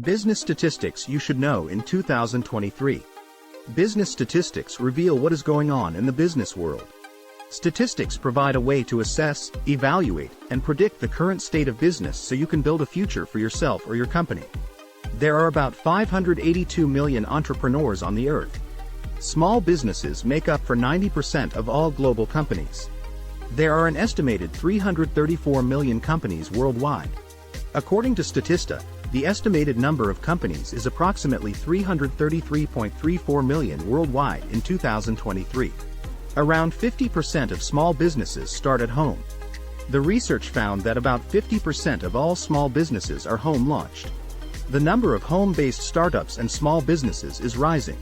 Business statistics you should know in 2023. Business statistics reveal what is going on in the business world. Statistics provide a way to assess, evaluate, and predict the current state of business so you can build a future for yourself or your company. There are about 582 million entrepreneurs on the earth. Small businesses make up for 90% of all global companies. There are an estimated 334 million companies worldwide. According to Statista, the estimated number of companies is approximately 333.34 million worldwide in 2023. Around 50% of small businesses start at home. The research found that about 50% of all small businesses are home-launched. The number of home-based startups and small businesses is rising.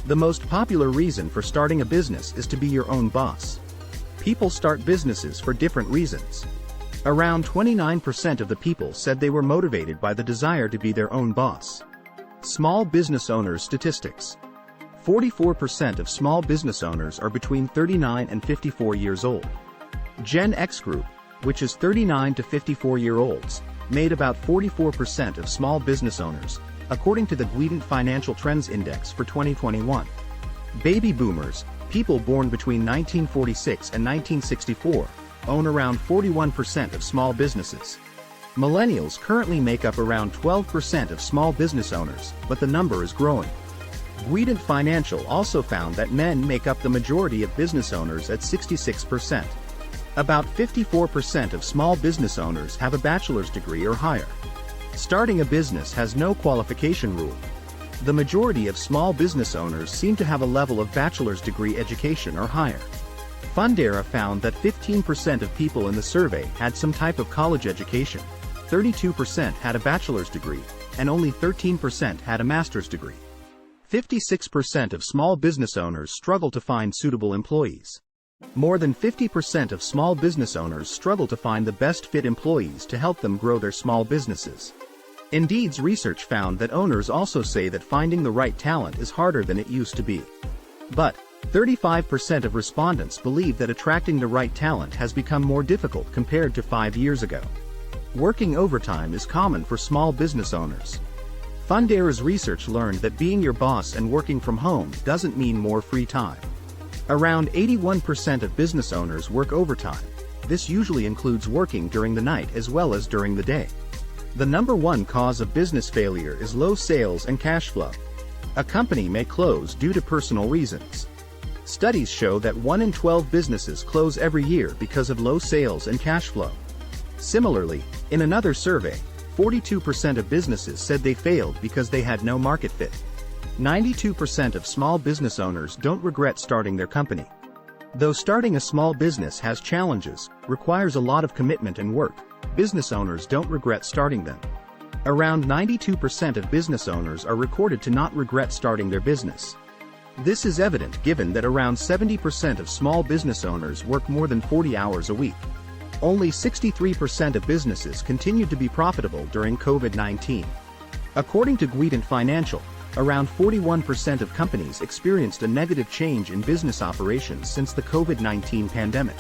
The most popular reason for starting a business is to be your own boss. People start businesses for different reasons. Around 29% of the people said they were motivated by the desire to be their own boss. Small business owners statistics. 44% of small business owners are between 39 and 54 years old. Gen X group, which is 39 to 54-year-olds, made about 44% of small business owners, according to the Guidant Financial Trends Index for 2021. Baby boomers, people born between 1946 and 1964, own around 41% of small businesses. Millennials currently make up around 12% of small business owners, but the number is growing. Guidant Financial also found that men make up the majority of business owners at 66%. About 54% of small business owners have a bachelor's degree or higher. Starting a business has no qualification rule. The majority of small business owners seem to have a level of bachelor's degree education or higher. Fundera found that 15% of people in the survey had some type of college education, 32% had a bachelor's degree, and only 13% had a master's degree. 56% of small business owners struggle to find suitable employees. More than 50% of small business owners struggle to find the best fit employees to help them grow their small businesses. Indeed's research found that owners also say that finding the right talent is harder than it used to be. But 35% of respondents believe that attracting the right talent has become more difficult compared to 5 years ago. Working overtime is common for small business owners. Fundera's research learned that being your boss and working from home doesn't mean more free time. Around 81% of business owners work overtime. This usually includes working during the night as well as during the day. The number one cause of business failure is low sales and cash flow. A company may close due to personal reasons. Studies show that 1 in 12 businesses close every year because of low sales and cash flow. Similarly, in another survey, 42% of businesses said they failed because they had no market fit. 92% of small business owners don't regret starting their company. Though starting a small business has challenges, requires a lot of commitment and work, business owners don't regret starting them. Around 92% of business owners are recorded to not regret starting their business. This is evident given that around 70% of small business owners work more than 40 hours a week. Only 63% of businesses continued to be profitable during COVID-19. According to Guidant Financial, around 41% of companies experienced a negative change in business operations since the COVID-19 pandemic.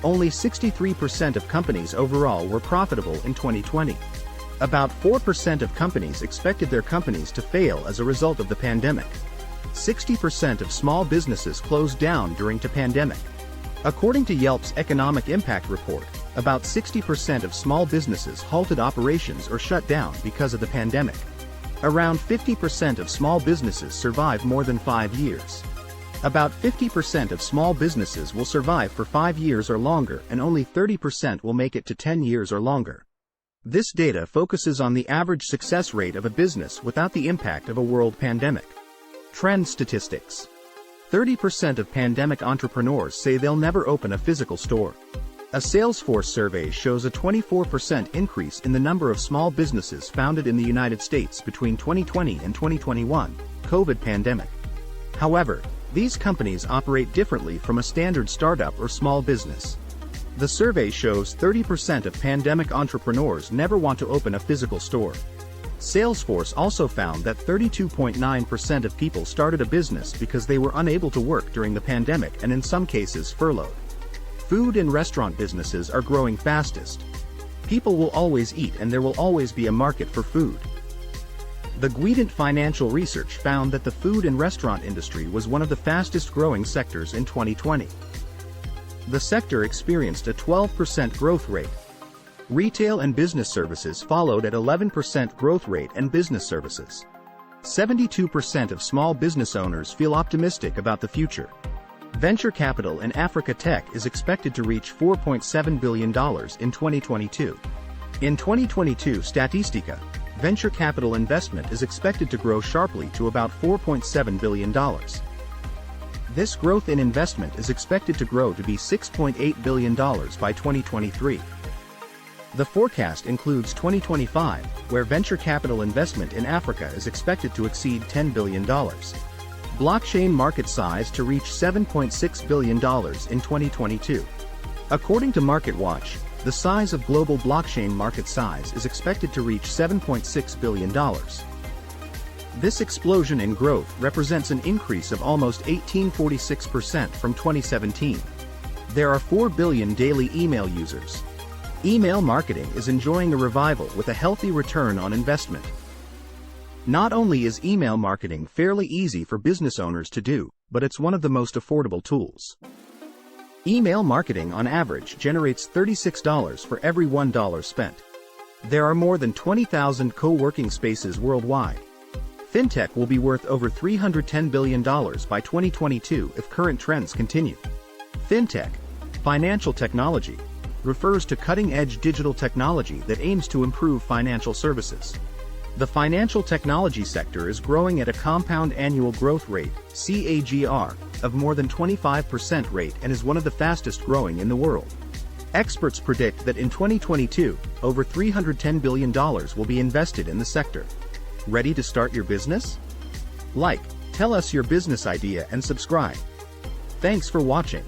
Only 63% of companies overall were profitable in 2020. About 4% of companies expected their companies to fail as a result of the pandemic. 60% of small businesses closed down during the pandemic. According to Yelp's Economic Impact Report, about 60% of small businesses halted operations or shut down because of the pandemic. Around 50% of small businesses survive more than 5 years. About 50% of small businesses will survive for 5 years or longer, and only 30% will make it to 10 years or longer. This data focuses on the average success rate of a business without the impact of a world pandemic. Trend statistics. 30% of pandemic entrepreneurs say they'll never open a physical store. A Salesforce survey shows a 24% increase in the number of small businesses founded in the United States between 2020 and 2021, COVID pandemic. However, these companies operate differently from a standard startup or small business. The survey shows 30% of pandemic entrepreneurs never want to open a physical store. Salesforce also found that 32.9% of people started a business because they were unable to work during the pandemic and in some cases furloughed. Food and restaurant businesses are growing fastest. People will always eat and there will always be a market for food. The Guidant Financial Research found that the food and restaurant industry was one of the fastest growing sectors in 2020. The sector experienced a 12% growth rate. Retail and business services followed at 11% growth rate, and business services. 72% of small business owners feel optimistic about the future. Venture capital in Africa tech is expected to reach $4.7 billion in 2022. In 2022 Statistica, venture capital investment is expected to grow sharply to about $4.7 billion. This growth in investment is expected to grow to be $6.8 billion by 2023. The forecast includes 2025, where venture capital investment in Africa is expected to exceed $10 billion. Blockchain market size to reach $7.6 billion in 2022. According to MarketWatch, the size of global blockchain market size is expected to reach $7.6 billion. This explosion in growth represents an increase of almost 1846% from 2017. There are 4 billion daily email users. Email marketing is enjoying a revival with a healthy return on investment. Not only is email marketing fairly easy for business owners to do, but it's one of the most affordable tools. Email marketing on average generates $36 for every $1 spent. There are more than 20,000 co-working spaces worldwide. Fintech will be worth over $310 billion by 2022 if current trends continue. Fintech, financial technology, refers to cutting-edge digital technology that aims to improve financial services. The financial technology sector is growing at a compound annual growth rate, CAGR, of more than 25% rate and is one of the fastest growing in the world. Experts predict that in 2022, over $310 billion will be invested in the sector. Ready to start your business? Like, tell us your business idea and subscribe. Thanks for watching.